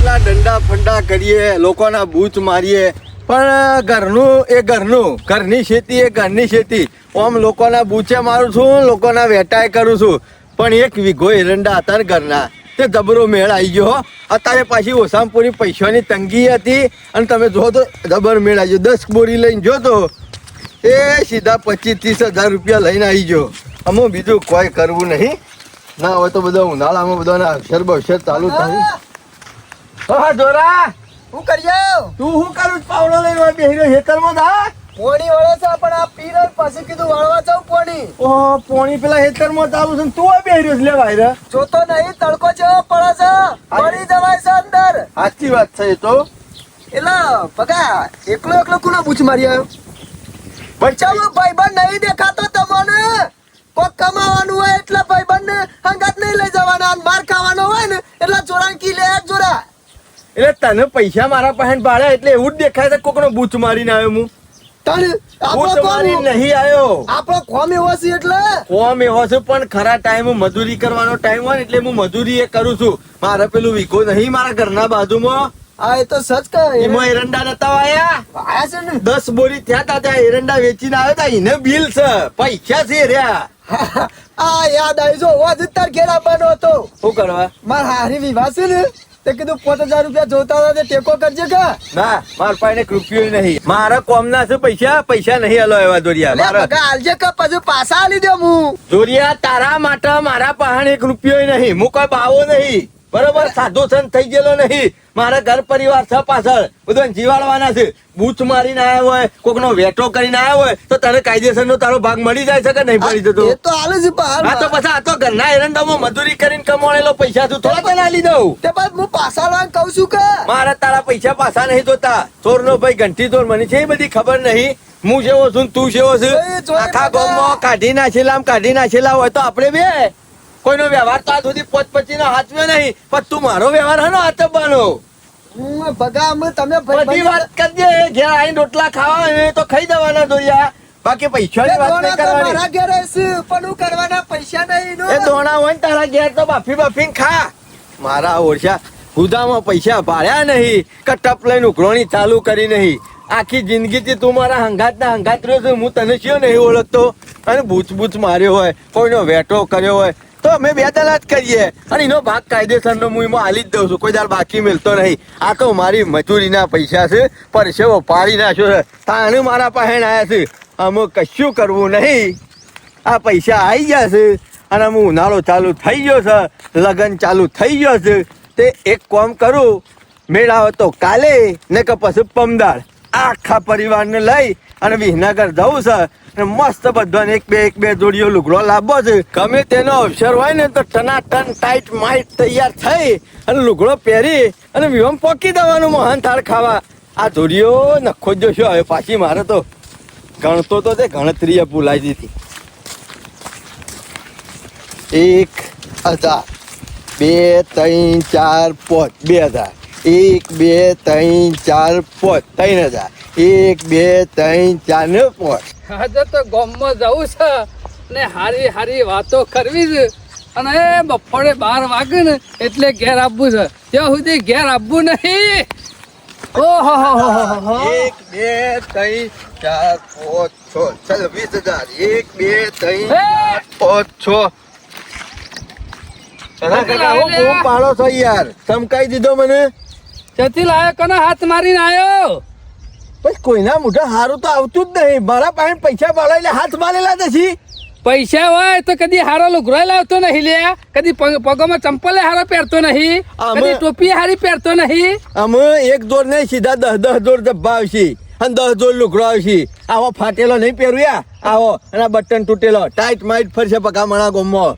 કેટલા દંડા ફંડા કરીએ, લોકોના બૂચ મારીએ, પણ ઘરની ખેતી એ ઘરની ખેતી. આમ લોકોના બૂચે મારું છું, લોકોના વેટાય કરું છું, પણ એક વીઘો એરંડા હતા ને ઘરના, તે જબરો મેળ આવી ગયો. અત્યારે પાછી ઓછામાં પૂરી પૈસાની તંગી હતી અને તમે જો તો જબર મેળ આવી ગયો. 10 બોરી લઈને જો તો એ સીધા 25-30 હજાર રૂપિયા લઈને આવી ગયો. અમુક બીજું કોઈ કરવું નહીં, ના હોય તો બધા ઉનાળામાં બધાના અક્ષર બક્ષર ચાલુ થાય. હા જોરા, શું કરીએ? તું શું કરું? પાવડો લઈને બેહીને હેતરમાં જા. પોણી વળે છે પણ આ પીરર પછી કીધું વાળવા જાવ પોણી. ઓહો, પોણી પેલા હેતરમાં ચાલુ છે ને તું બેહી લે ભાઈ. જોતો નહીં તડકો જેવો પડે છે, પડી જવાય છે અંદર. સાચી વાત છે એ તો. એટલે બગા એકલો કોનો બૂચ મારી આવ્યો? ચાલો ભાઈબંધ નહીં દેખાતો તમને. કોક કમાવાનું હોય એટલે ભાઈબંધ ને હંગાત નહીં લઈ જવાના, માર ખાવાનો હોય ને એટલે જોરાંકી લે જોરા. એટલે તને પૈસા મારા પાસે ભાડ્યા એટલે એવું જ દેખાય છે કોકનો બૂચ મારીને આવ્યો હું. બૂચ મારીને નહીં આવ્યો. આપણો કોમ એવો છે એટલે કોમ એવો છે પણ ખરા ટાઈમ મજૂરી કરવાનો ટાઈમ હોય ને એટલે હું મજૂરી એ કરું છું. મારે પેલું વીઘો નહીં મારા ઘરના બાજુમાં, હા એ તો સચ કહે. એમાં એરંડા નતા આયા છે ને 10 બોરી થયા તા, ત્યાં એરંડા વેચીને આવ્યા તા. એને બિલ છે, પૈસા છે રહ્યા. આ યાદ આવી જો વાજ તાર ઘેર આવવાનો હતો. શું કરવા? માર હારી વિવાહ છે ને તે કીધું 5000 રૂપિયા જોતા હતા તે ટેકો કરજે કે. ના, માર પાસે એક રૂપિયો નહીં. મારા કોમના છે પૈસા નહીં આલો એવા દોરિયા. મારા આલજે કે પછી પાછા આલી દે હું. દોરિયા તારા માટે મારા પાસે એક રૂપિયો નહીં. હું કોઈ બાવો નહીં, બરોબર? સાધુ સંત થઈ ગયેલો નહીં. મારા ઘર પરિવાર છે પાછળ, બધું જીવાડવાના છે. બૂચ મારીને આવ્યા હોય, કોકનો વેટો કરીને આવ્યા હોય તો તારે કાયદેસર નો તારો ભાગ મળી જાય છે કે નહીં મળી જતો? એ તો આલે જ બહાર. હા તો પછી આ તો ઘરના એરંડામાં મજૂરી કરીને કમાણેલો પૈસા તું થોડા તને આલી દઉં. તે બાદ હું પાછા લાવીને કહું છું કે મારા તારા પૈસા પાછા નહીં જોતા. ચોર નો ભાઈ ઘંટી ચોર, મને છે એ બધી ખબર નહીં. હું જેવો છું તું જેવો છે. આખા ગામમાં કાઢી નાખેલા હોય તો આપણે બે કોઈનો વ્યવહાર તો આ સુધી 5-25 નો હાથવ્યો નહીં, પણ તું મારો વ્યવહાર હનો હાથવાનો. ભગા તમે બધી વાત કરજે. ઘેર આવીને રોટલા ખાવા હોય તો ખાઈ દેવાના દોરિયા, બાકી પૈસાની વાત નહીં કરવાની. મારા ઘેર આવીશ પણ હું કરવાના પૈસા નહીં. એ દોણા હોય ને તારા ઘેર તો બાફીને ખા. મારા ઓરછા ગુદામાં પૈસા ભાડ્યા નહીં કે ટપ લઈને ઉઘરોણી ચાલુ કરી નહીં. આખી જિંદગીથી તું મારા હંગાત રહ્યો છે. હું તને શું નહીં ઓળખતો? અને બૂચ માર્યો હોય, કોઈનો વેટો કર્યો હોય તો અમે બે દલા જ કરીએ અને એનો ભાગ કાયદેસરનો હું એમાં આલી જ દઉં છું. કોઈ દાર બાકી મિલતો નહીં. આ તો મારી મજૂરીના પૈસા છે, પરસેવો પાડી નાખ્યો છે, તાણે મારા પાસે આવ્યા છે. અમે કશું કરવું નહીં. આ પૈસા આવી ગયા છે અને હું ઉનાળો ચાલુ થઈ ગયો છે, લગ્ન ચાલુ થઈ ગયો છે. તે એક કામ કરું, મેળાવો તો કાલે ને કે પછી પમદાળ આખા પરિવારને લઈ અને વિસનગર જવું છે. મસ્ત બધાને એક બે જોડીઓ લુગડો લાવવો છે. ગમે તેનો અવસર હોય ને તો ટનાટન ટાઈટ માઇટ તૈયાર થઈ અને લુગડો પહેરી અને વિહમ પોકી દેવાનું મહાન થાળ ખાવા. આ જોડીઓ નખો જોશો હવે પાછી. મારે તો ગણતો તો તે ગણતરીએ ભૂલાઈ દીધી. 1000 2 3 4 5 2000 1 2 3 4 5 3000 1 2 3 4 ને 5. આજે તો ગામમાં જવું છે ને હારી વાતો કરવી છે અને બપોરે 12 વાગે ને એટલે ઘેર આવવું છે. ત્યાં સુધી ઘેર આવવું નહીં. ઓહો 1 2 3 4 5 6 ચાલ 20000 1 2 3 4 5 6 પાડો છો યાર, ચમકાઈ દીધો મને. જતી લાયો કોનો હાથ મારીને આવ્યો? બસ કોઈના મોઢા હારું તો આવતું જ નહીં. મારા પાસે પૈસા પાડો એટલે હાથ મારેલા નથી. પૈસા હોય તો કદી હારો લુગડો લાવતો નહીં લે, કદી પગોમાં ચંપલે હારો પહેરતો નહીં, કદી ટોપી હારી પહેરતો નહીં. અમે એક દોર નહીં સીધા 10 દોર ડબ્બા આવશે અને 10 દોર લુગડો આવશે. આવો ફાટેલો નહીં પહેર્યા આવો અને બટન તૂટેલો ટાઈટ માઇટ ફરશે પકામણા ગોમમાં.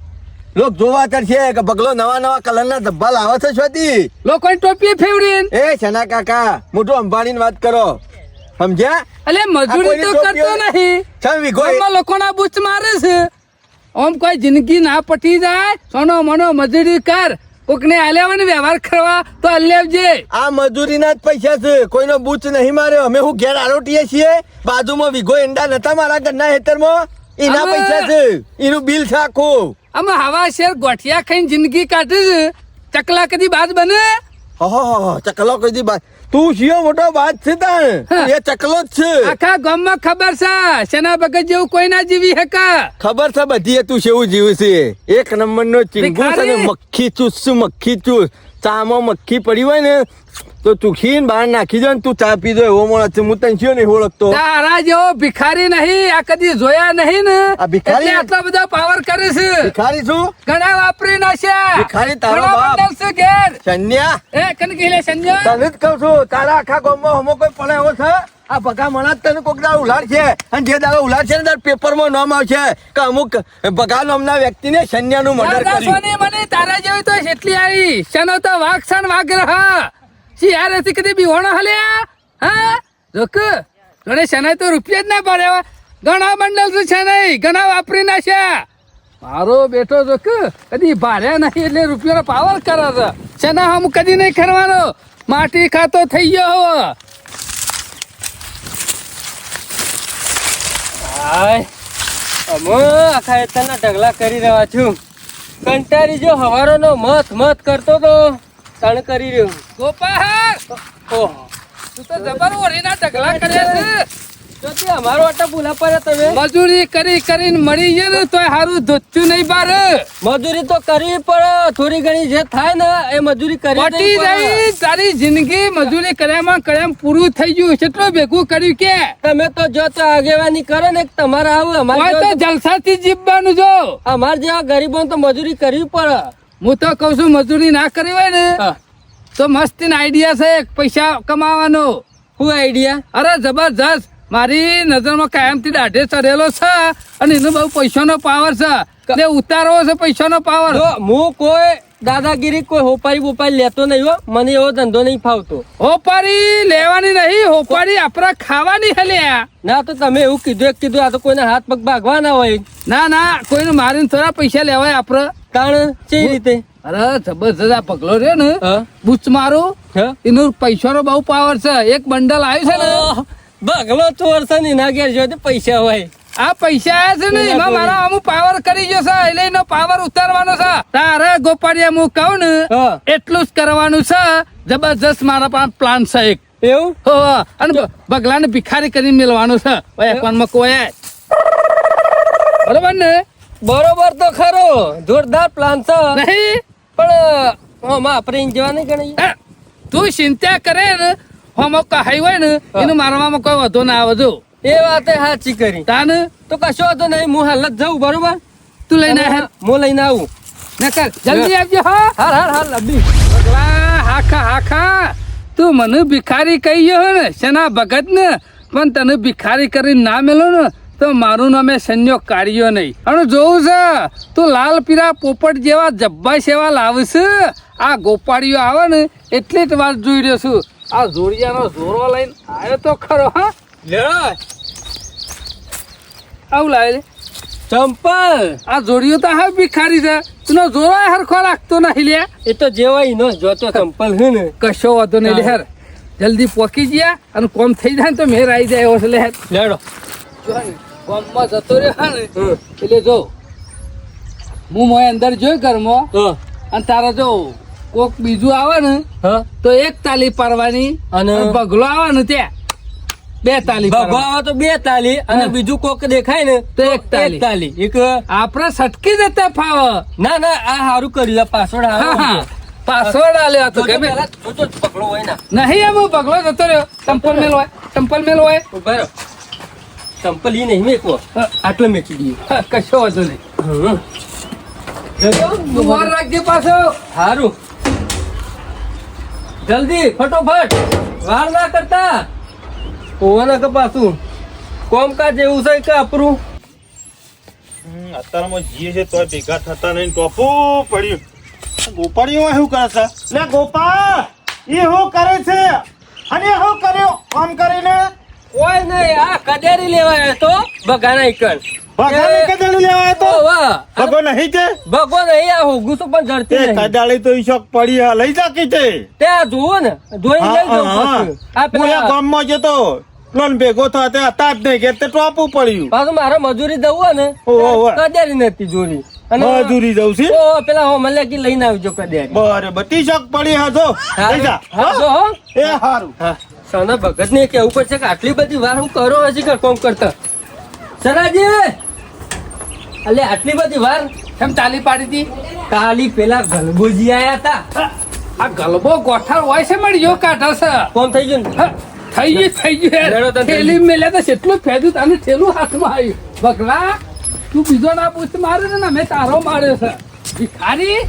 લોક જોવા કરશે કે બગલો નવા કલરના ધબ્બા લાવે છે છોતી. લોકોની ટોપી ફેવડીને એ છના કાકા મોટું અંબાણીની વાત કરો, સમજ્યા? અલે મજૂરી તો કરતો નહીં, ગામમાં લોકોના બૂચ મારે છે. આમ કોઈ જિંદગી ના પટી જાય, સોનો મનો મજૂરી કર, કોકને આલેવાનો વ્યવહાર કરવા તો અલ્લેવજે. આ મજૂરીના જ પૈસા છે, કોઈનો બૂચ નહીં માર્યો. અમે હું ઘેર આરોટીએ છીએ, બાજુમાં વીઘો એંડા નતા મારા ઘરના ખેતરમાં, એના પૈસા છે, એનું બિલ છે આખું. અમે હવા શેર ગોઠિયા ખાઈને જિંદગી કાઢે છે. ચકલા કદી બાદ બને? ઓહો ચકલો કઈ દી બાત તું શિયો મોટો બાત છે તાણ એ ચકલો જ છે આખા ગામમાં ખબર છે શેના બગત જેવું કોઈ ના જીવી હકા ખબર છે બધી તું શેવું જીવ છે એક નંબર નો ચીંગુ છે ને મક્ખી ચૂસ ચામાં મક્ખી પડી હોય ને તો ચૂખીને બહાર નાખી દો ને તું ચા પી દો એવો માણસ છે હું તને નહીં ઓળખતો તારા જેવો ભિખારી નહીં આ કદી જોયા નહીં ને આ ભિખારી? એટલે આટલા બધા પાવર કરે છે ભિખારી છું ઘણા વાપરી નાખ્યા ભિખારી તારો ઘણા બાપ. મંડળ છે ઘેર શન્યા એ કનકી લે સંજય તને જ કહું છું તારા આખા ગામમાં હમો કોઈ પડે એવો છે આ ભગા મણા તને કોક દાડો ઉલાડ છે અને જે દાડો ઉલાડ છે ને તાર પેપરમાં નામ આવશે કે અમુક ભગા નામના વ્યક્તિને શન્યાનું મર્ડર દાદા કર્યું સોની મને તારા જેવી તો એટલી આવી શેનો તો વાઘ સણ વાઘ રહા સી યાર એથી કદી બીહોણો હલ્યા હા જોક ગણે શેના તો રૂપિયા જ ના પડે ઘણા બંડલ તો છે નહીં ઘણા વાપરી નાખ્યા મારો બેટો જોક કદી ભાર્યા નહીં એટલે રૂપિયાનો પાવર કરે છે શેના હમ કદી નહીં કરવાનો માટી ખાતો થઈ ગયો હવે હાય અમો આખા એતના ઢગલા કરી રહ્યા છું કંટાળી જો હવારોનો મત કરતો તો તણ કરી રહ્યો ગોપાલ ઓહો તું તો જબર ઓરીના ઢગલા કર્યા છે તો તે અમારો આટા ભૂલા પડે તમે મજૂરી કરી કરીને મળી જાય ને તોય હારું ધોત્યું નહીં બાર મજૂરી તો કરવી પડે થોડી ઘણી જે થાય ને એ મજૂરી કરી પટી રહી તારી જિંદગી મજૂરી કર્યામાં પૂરું થઈ ગયું કેટલું ભેગું કર્યું કે તમે તો જો તો આગેવાની કરો ને તમારે આવું હોય અમારે તો જલસાથી જીવવાનું જો અમાર જેવા ગરીબો તો મજૂરી કરવી પડે હું તો કઉ છું મજૂરી ના કરી હોય ને હા. તો મસ્તી આઈડિયા છે એક પૈસા કમાવાનો શું આઈડિયા અરે જબરજસ્ત મારી નજરમાં કાયમથી દાઢે ચડેલો છે અને એનો બહુ પૈસાનો પાવર છે એટલે ઉતારવો છે પૈસાનો પાવર જો હું કોઈ દાદાગીરી કોઈ હોપારી બોપારી લેતો નહીં હો મને એવો ધંધો નહીં ફાવતો હોપારી લેવાની નહીં હોપારી આપડા ખાવાની હલ્યા ના તો તમે એવું કીધું આ તો કોઈના હાથ પગ ભાગવાના હોય ના કોઈને મારીને થોડા પૈસા લેવાય આપડે કારણ કેવી રીતે અરે જબરજસ્ત આ પગલો રે ને હા? બૂચ મારો હા? એનો પૈસાનો બહુ પાવર છે એક બંડલ આવ્યું છે ને ઓહ, બગલો ચોર છે ને એના ઘેર જો તે પૈસા હોય આ પૈસા આવ્યા છે ને એમાં મારા અમુક પાવર કરી ગયો છે એટલે એનો પાવર ઉતારવાનો છે તારે ગોપાળિયા હું કહું ને હા. એટલું જ કરવાનું છે જબરજસ્ત મારા પાસે પ્લાન છે એક એવું હો, અને બગલાને ભિખારી કરીને મેળવાનું છે એકાઉન્ટમાં કોઈ બરોબર ને બરોબર તો ખરો જોરદાર પ્લાન છે નહીં પણ આમાં આપણે જવા નહીં ગણી હા, તું ચિંતા કરે ને હોમો કહાઈ હોય ને એનું મારવામાં કોઈ વધુ ના આવે જો એ વાતે સાચી કરી તાન તો કશો વાંધો નહીં હું હાલ જ જાઉં બરોબર તું લઈને આવ હું લઈને આવું નકર જલ્દી આવજો હા હાલ અભી ભગલા હાખા તું મને ભિખારી કહી ગયો ને શેના ભગત ને પણ તને ભિખારી કરીને ના મેલો ને તો મારું નામે સંયો કાઢ્યો નહીં અને જોવું છે તું લાલ પીરા પોપટ જેવા જબ્બા સેવા લાવશે આ ગોપાળીઓ આવે ને એટલી જ વાત જોઈ રહ્યો છું આ જોડિયાનો જોરો લઈને આવ્યો તો ખરો હા લે આવું લાવે ચંપલ આ જોડિયો તો હા ભિખારી છે એનો જોરો હરખો રાખતો નહીં લ્યા એ તો જેવાય નો જોતો ચંપલ હે ને કશો વાંધો નહીં લેહર જલ્દી પોકી ગયા અને કોમ થઈ જાય ને તો મેર આવી જાય એવો છે લેહર લેડો કોમમાં જતો રહ્યો ને એટલે જો હું મોય અંદર જોઈ ઘરમાં અને તારા જો કોક બીજું આવે ને હા તો એક તાલી પાડવાની અને અને બગલો આવે ને ત્યાં બે તાલી પાડવાની. ભગવા તો 2 તાલી અને હા. બીજું કોક દેખાય ને તો એક તાલી. એક આપણે સટકી જતા ફાવ ના આ સારું કર્યું આ પાછળ પાસવર્ડ આલ્યો હતો ગમે પકડો હોય ના નહીં એમ બગલો જતો રહ્યો ટમ્પલ મેલ હોય ઉભા રહો ચંપલ ઈ નહીં મેકવો આટલો મેકી દઈએ હા, કશો વાંધો નહીં તું વાર રાખજે પાછો સારું જલ્દી ફટોફટ વાર ના કરતા કોવાના કે પાછું કોમકાજ એવું છે કે આપણું અત્યારમાં જીએ છે તોય ભેગા થતા નહીં ટોપું પડ્યું ગોપાળીઓ શું કરે છે લે ગોપાલ એ શું કરે છે અને શું કર્યો આમ કરીને કોઈ નહીં આ કદેરી લેવાય તો બગાના ઈકણ ભગાને કદાળી લેવાય તો વાહ ભગો નહીં છે ભગો નહીં આ હોગું તો પણ જડતી તે નહીં કદાળી તો ઈશોક પડી હા લઈ જા કે તે તે આ જુઓ ને જોઈ લઈ જાઉં પાછું. આ હું પેલા ગામમાં જતો લોન ભેગો થયો તે હતા જ નહીં કે તે ટોપું પડ્યું પાછું મારે મજૂરી દઉં હોય ને ઓહો, ઓહો. કદેરી નથી જોડી મજૂરી જવું છે ઓ પેલા હો મલે કે લઈને આવજો કદે બરાબર ટી-શર્ટ પડી હા જો લઈ જા હા જો હો એ હારું હા સોના ભગત ને કેવું પડશે કે આટલી બધી વાર હું કરો હજી કે કોમ કરતા સરાજી અલે આટલી બધી વાર કેમ ચાલી પાડી હતી કાલી પેલા ગલબોજી આયા હતા આ ગલબો ગોઠાર હોય છે મળી જો કાઢો છે કોમ થઈ ગયું ને? હા, થઈ ગયું લડો તો થેલી મેલે તો કેટલું ફેદ્યું તને થેલું હાથમાં આવ્યું બગલા તું બીજો ના પૂછ મારે ને મેં તારો માર્યો છે ભિખારી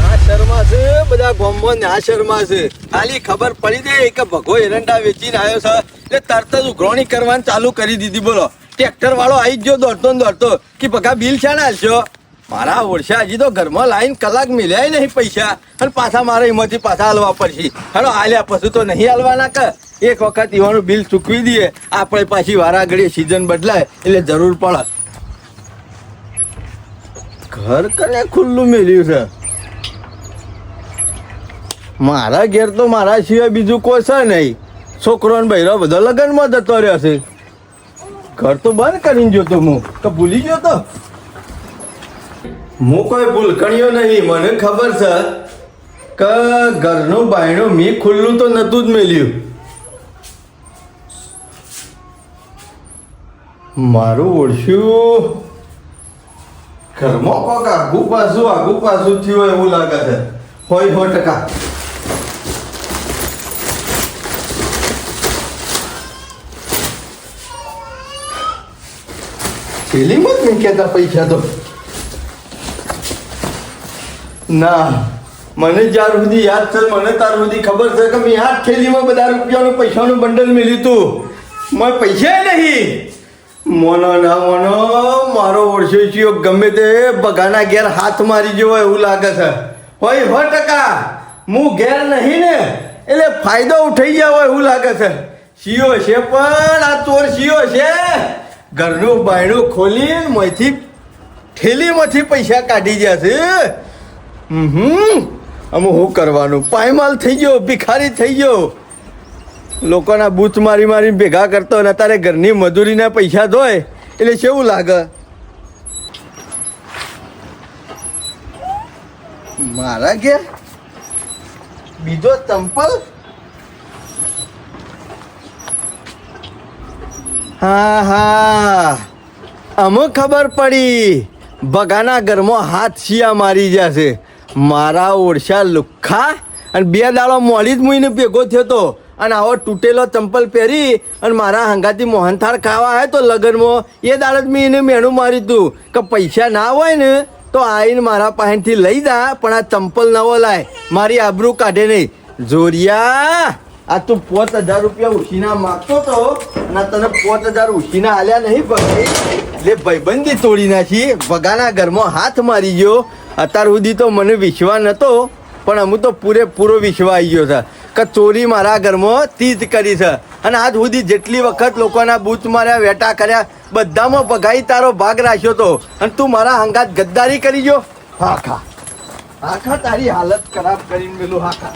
આ શર્મા છે બધા ગામમાં ને આ શર્મા છે ખાલી ખબર પડી દે કે ભગો એરંડા વેચીને આવ્યો છે એટલે તરત જ ઉઘરાણી કરવાનું ચાલુ કરી દીધી બોલો ટ્રેક્ટર વાળો આવી જ ગયો દોડતો ને દોડતો કે ભગા બિલ છે ને હાલશો મારા ઓળશા હજી તો ઘરમાં લાઈન કલાક મિલ્યા નહીં પૈસા અને પાછા મારે એમાંથી પાછા હાલવા પડશે હેલો હાલ્યા પછી તો નહીં હાલવાના કે એક વખત એવાનું બિલ ચૂકવી દઈએ આપણે પાછી વારા ઘડીએ સિઝન બદલાય એટલે જરૂર પડે ઘર કને ખુલ્લું મેલ્યું છે મારા ઘેર તો મારા સિવાય બીજું કોઈ છે નહીં છોકરો ને બૈરો બધો લગ્નમાં જતો રહ્યો છે ઘર તો બંધ કરીને જોતો હું તો ભૂલી ગયો તો હું કોઈ ભૂલકણીઓ નહીં મને ખબર છે કે ઘરનું બાયણું મી ખુલ્લું તો નતું જ મેલ્યું મારું ઓળખ્યું ઘરમાં કોક આગુ પાછું થયું હોય એવું લાગે છે હોય 100%. થેલીમાં જ નહીં કહેતા પૈસા તો ના મને જ્યાર સુધી યાદ છે મને તાર સુધી ખબર છે કે મેં આ થેલીમાં બધા રૂપિયાનું પૈસાનું બંડલ મેલ્યું તું મને પૈસા નહીં મોનો ના મોનો મારો ઓળશો છીએ ગમે તે બગાના ઘેર હાથ મારી ગયો હોય એવું લાગે છે હોય 100%. હું ઘેર નહીં ને એટલે ફાયદો ઉઠાઈ ગયા હોય એવું લાગે છે શિયો છે પણ આ ચોર શિયો છે ઘરનું બાયણું ખોલી માંથી થેલીમાંથી પૈસા કાઢી ગયા છે અમે શું કરવાનું પાયમાલ થઈ ગયો ભિખારી થઈ ગયો લોકોના બૂથ મારી ભેગા કરતો અને અત્યારે ઘરની મજૂરીના પૈસા ધોય એટલે કેવું લાગે મારા ઘેર બીજો ચંપલ હા અમુક ખબર પડી બગાના ઘરમાં હાથ શિયા મારી જશે મારા ઓળશા લુખ્ખા અને 2 દાડો મોડી જ મુઈને ભેગો થયો તો અને આવો તૂટેલો ચંપલ પહેરી અને મારા હંગાથી મોહનથાળ ખાવા આવ્યો તો લગ્નમાં એ દાડો જ મેં એને મેણું માર્યું તું કે પૈસા ના હોય ને તો આવીને મારા પાસેથી લઈ જા પણ આ ચંપલ નવો લાય મારી આબરૂ કાઢે નહીં જોરિયા આ તું 5000 રૂપિયા ઉછીના માગતો તો અને તને 5000 ઉછીના આલ્યા નહીં ભાઈ એટલે ભાઈબંધી તોડી નાખી બગાના ઘરમાં હાથ મારી ગયો અત્યાર સુધી તો મને વિશ્વાસ નતો પણ અમુક તો પૂરેપૂરો વિશ્વાસ આવી ગયો છે કે ચોરી મારા ઘરમાં તીજ કરી છે અને આજ સુધી જેટલી વખત લોકોના બૂથ માર્યા વેટા કર્યા બધામાં ભગાઈ તારો ભાગ રાખ્યો તો અને તું મારા હંગાત ગદ્દારી કરી ગયો આખા તારી હાલત ખરાબ કરીને મેલું હાખા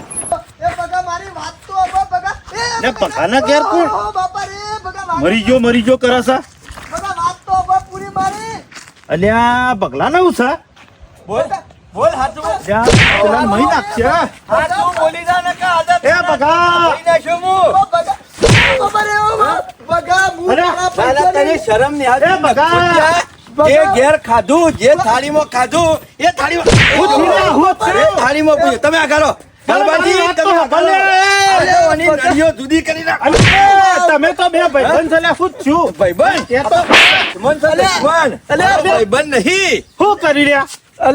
એ બગા મારી વાત તો હવે બગા ને બગાના ઘેર કોણ બાપા રે બગા મરી ગયો કરસા બગા વાત તો હવે પૂરી મારી અલ્યા બગલા ના ઉસા બોલ હાચું પેલા મહી નાખશે હાચું બોલી જા ને કે આદત એ બગા બોલી નાખ્યો હું ઓ બગા બાપા રે ઓ બગા હું અરે, તારા સાલા પૈસા તને શરમ નહીં આવતી? એ બગા! જે ઘેર ખાધું જે થાળીમાં ખાધું એ થાળીમાં એ થાળીમાં પૂછ્યું તમે આ કરો ગલબાજી, તમે આ કરો. અરે, ઓની નળીઓ જુદી કરી નાખો. અલ્યા, તમે તો બે ભાઈબંધ છે લે શું છું ભાઈબંધ એ તો મન છે દુશ્મન. અરે, ભાઈબંધ નહીં શું કરી રહ્યા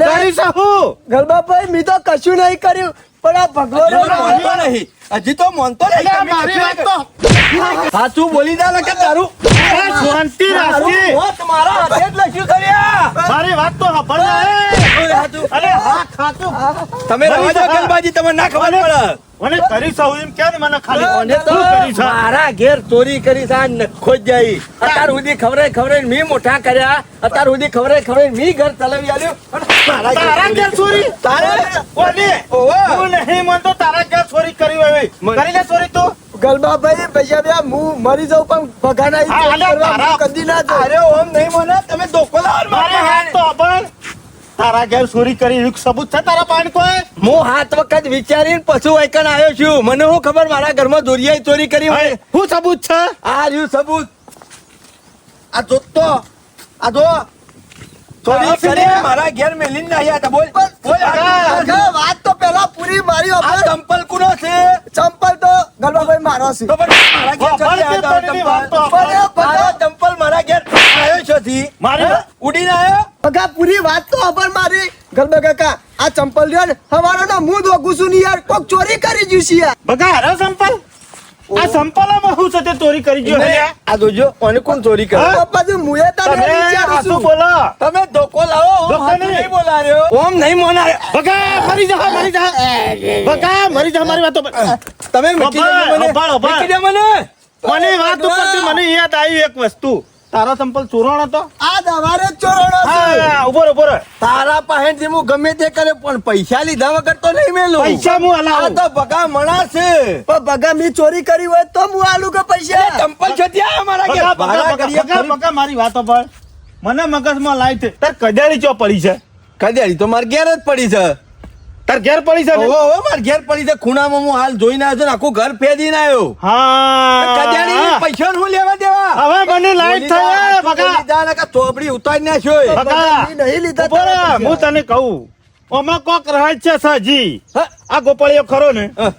કરી છે હું ગલબાભાઈ મેં તો કશું નહીં કર્યું પણ આ ભગવાન મોનતો નહીં હજી તો મોનતો નહીં. અલ્યા, મારી વાત તો સાચું બોલી દે ને કે તારું એ શાંતિ રાખી મોત મારા હાથે જ લખ્યું કર્યા. મારી વાત તો સાંભળ ને, ઓય, હાચું. અરે હાથ ખાતું તમે રવા દો ગલબાજી, તમને ના ખબર પડે. મને કરી છે હું એમ કે ને મને ખાલી મને તો શું કરી છે મારા ઘેર ચોરી કરી છે આ નખો જ જાય. અત્યાર સુધી ખવડાઈ મી મોટા કર્યા અત્યાર સુધી ખવડાઈ મી ઘર ચલાવી આલ્યું અને મારા તારા ઘેર ચોરી? તારે કોની? ઓવે. હું નહીં માનતો તારા ઘેર ચોરી કરી હોય એવી. કરી લે ચોરી તું ગલબાભાઈ પૈસા બે હું મરી જાઉં પણ ભગાના હા, અલ્યા, તારા- કદી ના જાઉં. અરે ઓમ નહીં મને તમે ધોકો લાવો ને મારે મારા હાથ તો અબળ તારા ઘેર ચોરી કરી એવું સબૂત છે તારા પાસે કોઈ? હું 7 વખત વિચારીને પશુ વૈકણ આવ્યો છું. મને શું ખબર મારા ઘરમાં દોરિયાએ ચોરી કરી હોય. હે, શું સબૂત છે? આ રહ્યું સબૂત. આ જોતો આ જો ચોરી તારા કરી સિને? મારા ઘેર મેલીને નહીં હતા. બોલ બોલ કાકા, વાત તો પેલા પૂરી મારી આ અપર. ચંપલ કુનો છે? ચંપલ તો ગલબાભાઈ મારો છે. તો પણ મારા ઘેર ખબર ચોરી છે આવ્યો તને ચંપલ. વાત તો. મારો ચંપલ મારા ઘેર આવ્યો છે થી. મારી વાત- ઉડીને આવ્યો. કાકા, પૂરી વાત તો અપર મારી. ગલબા કાકા, આ ચંપલ રહ્યો ને હવારો ના હું ધોકું છું ને યાર, કોક ચોરી કરી જ્યું છે યાર. બગા હારો સંપલ આ સંપલામાં શું છે તે ચોરી કરી ગયો હે લ્યા? આ જોજો કોને કોણ ચોરી કરે? હા? પપ્પાજી, મુએ તને તમે વિચારું હાચું છું. બોલો. તમે ધોકો લાવો. ધોકો હાથ નહીં. નહીં બોલાવ્યો. ઓમ નહીં મોનાર્યો. બગા મરી જા મરી જા બગા મરી જા મારી વાતો પર. તમે મૂકી દેજો મને. ઉભારો, ઉભારો. મૂકી દે મને. મને વાત ઉપરથી મને યાદ આવી એક વસ્તુ. તારો સંપલ ચોરાણો હતો? આ દવારે જ ચોરાણો છે. હા ઉભો રહો, ઉભો રહો. તારા પાસેથી હું ગમે તે કરે પણ પૈસા લીધા વગર તો નહીં મેલું. પૈસા હું આ હલાવું. તો બગા મણા છે. પણ બગા મી ચોરી કરી હોય તો હું આલુ કે પૈસા. ચંપલ છે ત્યાં અમારા ઘેર. બગા, બગા, ભાડા બગા, કરીએ બગા, ફરી. બગા, મારી વાતો પર મને મગજમાં લાઈ છે તાર કજાડી ચો પડી છે? કડિયાળી તો મારા ઘેર જ પડી છે. તાર ઘેર પડી છે ને? ઓહો, ઓહો, મારા ઘેર પડી છે. ખૂણામાં હું હાલ જોઈને આવ્યો છું ને આખું ઘર ફેદીને આવ્યો. કડિયાળી હા પૈસા નું લેવા દેવા. હવે મને લાઈટ થાય બગા. લીધા ને કાં ચોપડી ઉતારી નાખ્યો. બગા મી નહીં લીધા ઉભો રહો, તારા હું તને કહું ઓમાં કોક રહસ્ય છે જી. હા, આ ગોપાળિયો ખરો ને હા.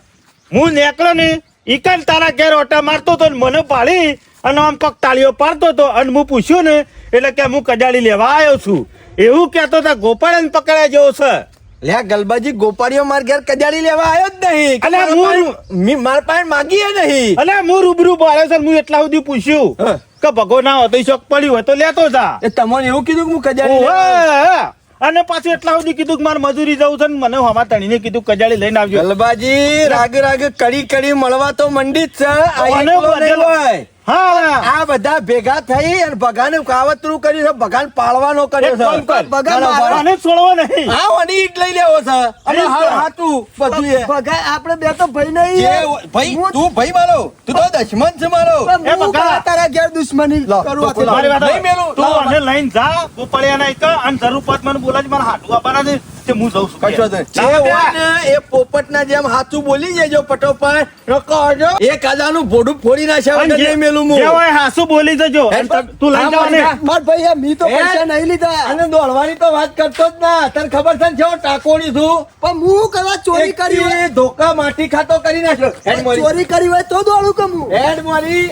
હું નેકળો ને ઈકન તારા ઘેર ઓટા મારતો તો ને મને પાડી અને આમ કોક તાળીઓ પાડતો તો અને હું પૂછ્યું ને એટલે કે હું કજાડી લેવા આવ્યો છું એવું કહેતો તા. ગોપાળિયાને પકડાય જેવો છે. લે ગલબાજી ગોપાળીઓ માર ઘેર કજાડી લેવા આવ્યો જ નહીં. અલ્યા, મારા પાસે માંગીએ નહીં. અલે હું રૂબરૂ બોલ્યો છે ને હું એટલા સુધી પૂછ્યું હા. કે ભગો ના હતો શોખ પડ્યું હોય તો લેતો જા. એ તમને એવું કીધું કે હું કજાડી લેવા આવ્યો? ઓહે. અને પાછું એટલા સુધી કીધું કે મારે મજૂરી જવું છે ને મને હમા તણીને કીધું કજાડી લઈને આવજો. ગલબાજી રાગ રાગ કડી કડી મળવા તો મંડી જ છે. આ અને એકલો નહીં બધેલો. હોય. હા આ બધા ભેગા થઈ અને ભગાને કાવતરું કર્યું છે. ભગાને પાળવાનો કર્યો એક કામ કર. છે. ભગા ના, ના, મારા- આને છોડવો નહીં. હા ઓની ઈટ લઈ લેવો છે અને ઈટ હા તો. હાતું બધું એ. બગા આપણે બે તો ભાઈ નહીં જે યાર. ભાઈ હું- તું ભાઈ મારો તું તો દશમન છે મારો. પણ એ હું બગા. કાં તારા ઘેર દુશ્મની લો, કરું તો આથી? લાવ. મારી વાત નહીં મેલું. તું લાવો, આને લઈને જા ગોપાળિયાના એક અને જરૂર પડે મને બોલાવી મારા હાટુ આપવાના છે તે હું જઉં છું. કશો નહીં. જે લાવ હોય ત્યાં. ને એ પોપટના જેમ હાથું બોલી જજો પટોપટ રોકાજો. એક આજાનું ભોડું ફોડી નાખ્યા અને વગર નહીં મેલું જે હું. હોય હાસુ બોલી જજો. હેડ, તું લઈને જાવ ને. માર ભાઈ આ મી તો પૈસા નહીં લીધા. અને દોડવાની તો વાત કરતો જ ના. તને ખબર છે ને જેવો ટાકોણી છું. પણ હું કદાચ ચોરી કરી હોય, એકથી ધોકા માટી ખાતો કરી નાખ્યો. હેડ મોરી. ચોરી કરી હોય તો દોડું કે હું. હેડ મોરી.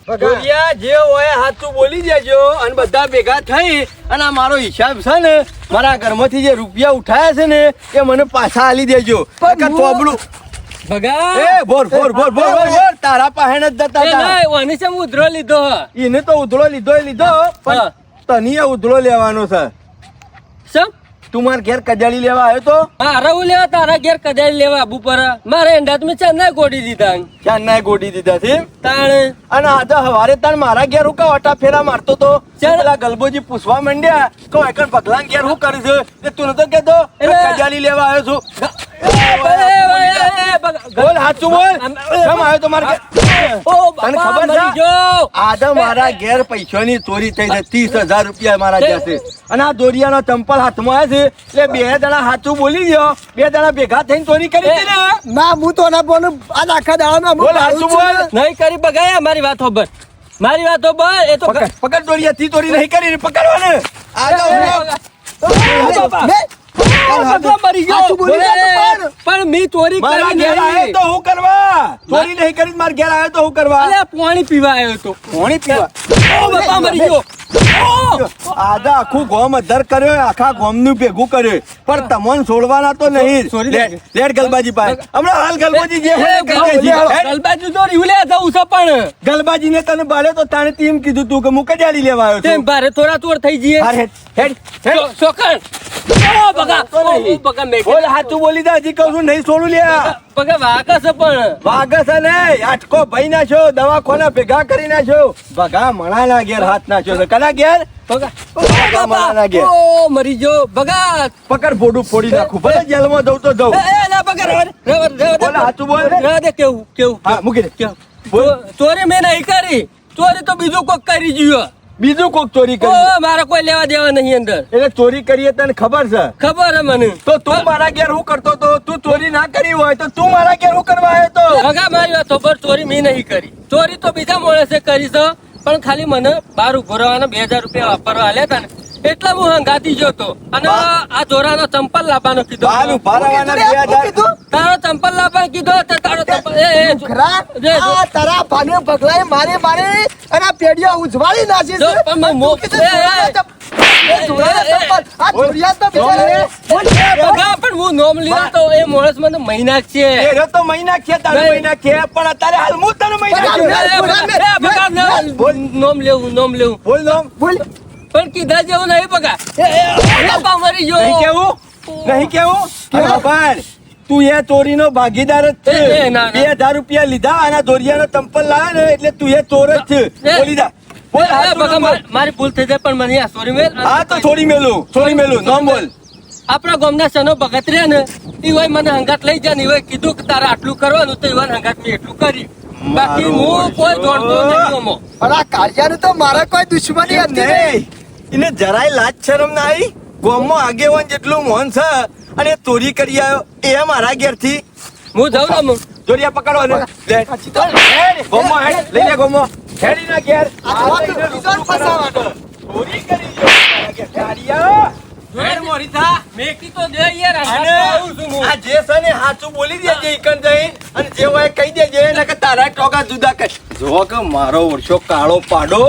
ગોરિયા જે હોય હાથું બોલી દેજો અને બધા ભેગા થઈ અને આ મારો હિસાબ છે ને મારા ઘરમાંથી જે રૂપિયા ઉઠાયા છે ને એ મને પાછા આલી દેજો. પણ હું- ચોબડું ભગા એ ભોર ભોર ભોર ભોર ભોર ભોર તારા પાસે જ જતા એ હતા. નહીં, ઓની છે ઉધરો લીધો હ. એને તો ઉધળો લીધો એ લીધો પણ હા. તને ઉધળો લેવાનો છે. સમ તું મારા ઘેર કજાડી લેવા આવ્યો તો મારે હું લેવા તારા ઘેર કદાચ લેવા આબુ પર મારે એંડા તમે ચાંદા ગોડી દીધા ચાંદના ગોડી દીધા છે તાણે અને આજે હવારે તાર મારા ઘેર હું વટા ફેરા મારતો તો ચાલ. પેલા ગલબોજી પૂછવા માંડ્યા કે એકણ પગલાં ઘેર હું કરી છે તે તું નતો કેતો કે એટલે- કજાડી લેવા આવ્યો છું. એ ભગા. બોલ સાચું બોલ કેમ આવ્યો તો મારા ઘેર? ઓ તને બાપા, ખબર મરી છે? ગયો. આજે મારા ઘેર પૈસાની ચોરી થઈ છે 30,000 રૂપિયા મારા જશે અને આ દોરિયાનો ચંપલ હાથમાં આવે છે એટલે બે જણા હાથું બોલી ગયો બે જણા ભેગા થઈને ચોરી કરી હતી ને. ના હું તો ના બોલું. આ આખા દાડામાં હું બોલ ભાડું હાચું છું બોલ. ને. નહીં કરી બગાયા મારી વાત હોબર મારી વાત હોબર એ તો પકડ પકડ દોરિયા તી ચોરી નહીં કરી પકડવાને બાપા. મેં- ભગા મરી ગયો. હાચું બોલી જા તો પણ. પણ મેં ચોરી મારા કરી ઘેર આવ્યો નહીં. તો હું કરવા ચોરી નહીં કરી મારા ઘેર આવ્યો તો હું કરવા અલ્યા, પાણી પીવા આવ્યો તો પાણી પીવા ઓ બાપા મરી ગયો. ઓ! આજે આખું ગોમ અધર કર્યો આખા ગોમ નું ભેગું કર્યું પણ તમને છોડવાના તો નહીં સોરી લેટ ગલબાજી પાસે હમણાં હાલ ગલબાજી જે હોય એ કરી દેજે. હેડ. ગલબાજુ તો રીવલે જવું છે પણ ગલબાજીને તને બાળ્યો તો તાણે તેમ કીધું તું કે હું કજાડી લેવા આવ્યો તેમ છું ભારે થોડા તોડ થઈ જઈએ હાર હેડ હેડ હેડ. ચોકણ ઓ બગા તો નહીં. ઓ બગા મેં બોલ હાચું બોલી દે હજી કહું છું નહીં છોડું લ્યા બગા વાકા છે પણ વાગસ ને આટકો ભાઈ નાખ્યો દવાખાના ભેગા કરી નાખ્યો ભગા મણાના ઘેર હાથ નાખ્યો છે કના ઘેર બગા ભગા મણાના ઘેર ઓ મરી ગયો બગા પકડ ફોડું ફોડી નાખું ભલે જેલમાં જવું તો જવું એ ના બગા રેવા દે બોલ હાચું બોલ રેવા દે કેવું કેવું હા મૂકી દે કેવું ચોરી મેં નહીં કરી ચોરી તો બીજું કોક કરી ગયો બીજું કોક ચોરી કરી ઓ મારે કોઈ લેવા દેવા નહીં અંદર. એટલે ચોરી કરીએ તને ખબર છે ખબર હે મને. તો તું મારા ઘેર હું કરતો તો તું ચોરી ના કરી હોય તો તું મારા ઘેર હું કરવા આવ્યો તો ભગા મારી વાત ખબર, ચોરી મેં નહીં કરી. ચોરી તો બીજા માણસે કરી છે, પણ ખાલી મને બહાર ઉભો રહેવાના 2000 રૂપિયા વાપરવા આલ્યા હતા ને એટલે હું હંગાતી ગયો તો. અને આ જોરાનો ચંપલ લાવવાનો કીધો. બાલ ઉભા રહેવાના શું 2000 કીધું? તારો ચંપલ લાવવાનો કીધો તો તારો ચંપલ ઘરા, આ તારા ભાને પગલાએ મારે અને આ પેઢીઓ ઉજવાળી નાખી જો, છે. પણ તું કીધું જોરાના ચંપલ. આ જોરિયા તો બિચારા ભગા પણ હું નોમ લીધો તો એ માણસ મને મહિના છે. એ તો મહિના છે તારે નહીં. મહિના છે પણ અત્યારે હાલ હું તને મહિના છું. નોમ લેવું બોલ નામ બોલ. પણ કીધા જેવું નહીં પગા. બાપા મરી ગયો. નહીં કેવું કે ખબર તું એ ચોરીનો ભાગીદાર જ એ, છે ના, ના. 2000 રૂપિયા લીધા અને દોરિયાનો ચંપલ લાવ્યા ને એટલે તું એ ચોર જ છે એ. બોલી દા બોલ એ, હાથ બકા, બોલ. મારી ભૂલ થઈ જાય પણ મને આ સોરી મેલ. હા તો છોડી મેલું નામ બોલ આપણા ગામના સનો ભગત રહ્યા ને ઈ હોય મને હંગાત લઈ જાય ને ઈ હોય કીધું કે તારે આટલું કરવાનું તો ઈવન હંગાત મેં એટલું કર્યું. બાકી હું કોઈ દોડતો નહીં ઓમો. પણ આ કાળિયાનું તો મારા કોઈ દુશ્મની હતી નહીં. નહીં એને જરાય લાજ શરમ ના આવી ગામમાં આગેવાન જેટલું મોહન છે અને એ ચોરી કરી આવ્યો એ મારા ઘેરથી હું જાઉં ને ચોરિયા પકડો ને લે હેડ, ગામમાં હેડ, લઈ લે ગામમાં હેડી ના ઘેર આ જોવા તો બીજો જ ફસાવાનો. ચોરી કરી ગયો મારા ઘેર. કાળિયા. હેડ મોરી થા મેકી તો દે યાર અને હંગાત આવું છું હું. આ જે છે ને હાચું બોલી દેજે ઈકન જઈને અને જે હોય કહી દેજે ને કે તારા ટોકા જુદા કર જો કે મારો વર્ષો કાળો પાડો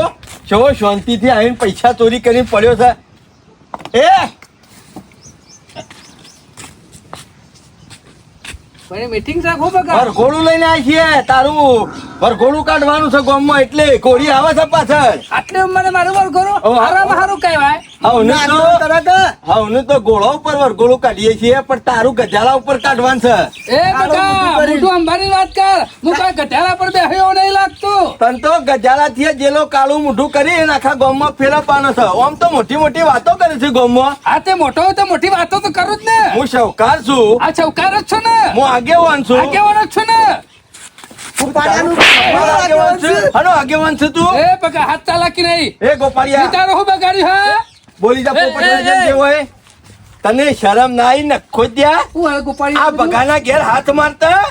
છો શાંતિથી આવીને પૈસા ચોરી કરીને પડ્યો છે એ પણ મીટિંગ રાખો બકા. વરઘોડું લઈને આવી છીએ તારું વરઘોડું કાઢવાનું છે ગામમાં એટલે ઘોડી આવે છે પાછળ આટલી ઉંમરે મારું વાર કરો ઓ, હારામાં હારું કહેવાય. હવને નાનો તો તરત હવને તો ઘોડા ઉપર વરઘોડું કાઢીએ છીએ પણ તારું ગજાલા ઉપર કાઢવાનું છે એ બકા મોટું અંબાની વાત કર. હું કઈ ગધેડા પર બેહ્યો નહીં લાગતું. તન તો ગજાલાથી જેલો કાળું મોઢું કરી એને આખા ગામમાં ફેરવવાનો છે આમ તો મોટી મોટી વાતો કરે છે ગામમાં આ તે મોટો હોય તો મોટી વાતો તો કરું જ ને. હું શૌકાર છું આ ચૌકાર જ છો ને. હું આગેવાન છું આગેવાનો જ છો ને. ઉપાડ્યાનું આગેવાન છું હનો આગેવાન છું તું એ બકા હાથ ચાલાકી નહીં. એ ગોપાળિયા વિચારો હું બગાડ્યું હા. બોલી જા પોપટના જેમ જે હોય તને શરમ ના આવી નખો ત્યાં હું હવે ગોપાળી આ બગાના ઘેર હાથ મારતા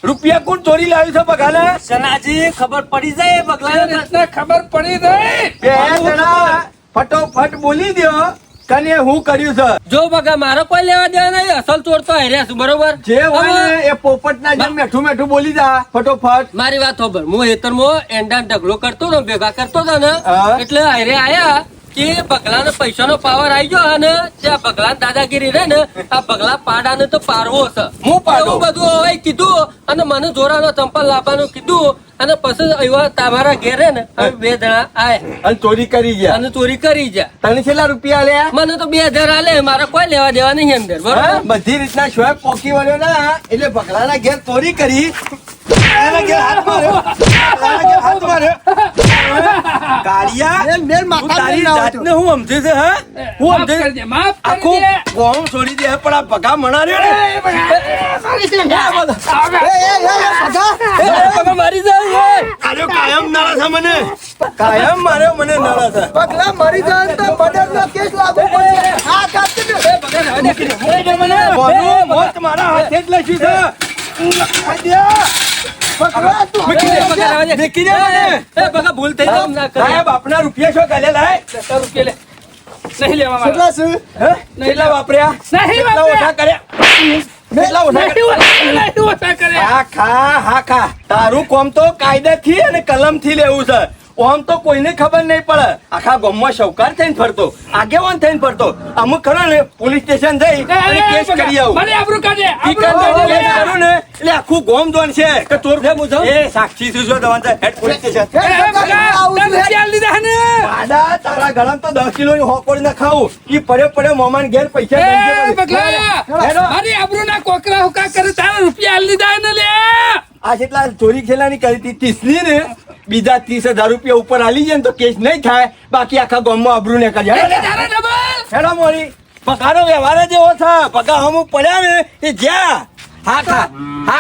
રૂપિયા કોણ ચોરી લાવ્યું છે બગાના સનાજી ખબર પડી જાય એ બગલા રીતના ખબર પડી ગઈ. બે જણા ફટોફટ બોલી દ્યો કને હું કર્યું છે જો બગા મારો કોઈ લેવા દેવા નહીં અસલ ચોર તો હાર્યા છું બરોબર. જે હોય હવે ને એ પોપટના જેમ મેઠું મેઠું બોલી જા ફટોફટ મારી વાત ખબર હું હેતરમાં એંડા ઢગલો કરતો હતો ભેગા કરતો હતો ને હા. એટલે હારે આયા કે બગલાનો પૈસાનો પાવર આવી ગયો અને ત્યાં બગલા દાદાગીરી રે ને આ બગલા પાડાને તો પારવો છે. હું પાડો? એવું બધું હવે કીધું અને મને જોરાનો ચંપલ લાવવાનું કીધું અને પછી એવા તમારા ઘેરે ને હવે 2 જણા આયા અને ચોરી કરી ગયા અને ચોરી કરી જા. તને કેટલા રૂપિયા આલ્યા મને તો 2000 આલે મારે કોઈ લેવા દેવા નહીં અંદર હા? બરોબર. બધી રીતના શોએબ પોકી વળ્યો ના એટલે બકરાના ઘેર ચોરી કરી બકરાના ઘેર હાથ માર્યો બકરાના ઘેર હાથ માર્યો કાળિયા મેલ મેલ તું માથા તારી મેલ જાતને હું સમજે છે હા હું માફ સમજે કરજે, માફ આખું કરજે. કોમ છોડી દે પણ આ ભગા મણાર્યો ને બગા મારી જાય એ. આર્યો કાયમ નળે છે મને કાયમ માર્યો મને નળે છે પગલા મરી જાય તો મર્ડરનો કેસ લાગુ પડે. આ કાપી દે. બોલું મોત મારા હાથે જ લખ્યું છે પગલા તું મૂકી દે, બગા, મૂકી દે મને. એ બગા ભૂલ થઈ જાય ના કરે. સાહેબ આપના રૂપિયા શું કાલે લાય 10 રૂપિયા લે. નહીં લેવા મારા. પગલા શું? હે? કેટલા વાપર્યા નહીં કેટલા વાપર્યા. ઓછા કર્યા કેટલા ઓછા કર્યા નહીં ઓછા કરે. હા ખા તારું કોમ તો કાયદેથી અને કલમથી લેવું છે ઓમ તો કોઈને ખબર નહીં પડે આખા ગામમાં શૌકાર થઈને ફરતો આગેવાન થઈને ફરતો અમુક ખરો ને પોલીસ સ્ટેશન જઈ અને કેસ કરી આવું મને આબરૂ કાઢે. ઈ આબરૂ કાંઈ કેસ કાઢે. કરું ને એટલે આખું ગામ જોન છે કે ચોર છે હું જાઉં? એ સાક્ષી છું જો દવાન છે હેડ પોલીસ સ્ટેશન હે, એ પગલા, બગા, આવું તારે છું, હે. રૂપિયા લીધા ને. આડા તારા ગળામાં તો 10 કિલોની હોકોડી ના ખાવું ઈ પડ્યો મોમાન ઘેર પૈસા એ દઈ દે. બગલા, હેડો. મારી આબરૂના કોકરા હુકા કરે તારા રૂપિયા આલી લીધા ને લે. આ જેટલા ચોરી ખેલાની કરી હતી 30 ની ને બીજા 30,000 રૂપિયા ઉપર આલી જાય ને તો કેસ નહીં થાય બાકી આખા ગામમાં આબરૂ ને એટલે કર્યા તારા ડબલ. હેડો મોરી પગારો વ્યવહાર જ એવો છે પગા અમુક પડ્યા ને એ જ્યાં હા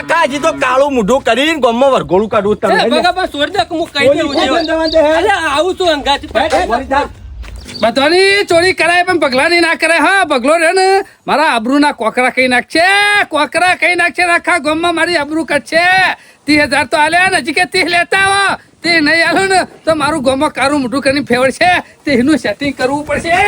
ખા હજી તો કાળું મોઢું કરીને ગોમમાં વરઘોડું કાઢવું તમે ભગા બસ છોડી દે કે હું કહી દેવું છે અરે આવું છું અંગાથી બધાની ચોરી કરાય પણ પગલાની ના કરાય. હા પગલો રે ને મારા આબરૂના કોકરા કઈ નાખશે, કોકરા કઈ નાખશે ને આખા ગામમાં મારી આબરૂ કટશે. 30,000 તો આલ્યા ને હજી કે 30 લેતા આવો. તે નહીં આલો ને તો મારું ગામમાં કારું મોઢું કરીને ફેવડશે. તેનું સેટિંગ કરવું પડશે.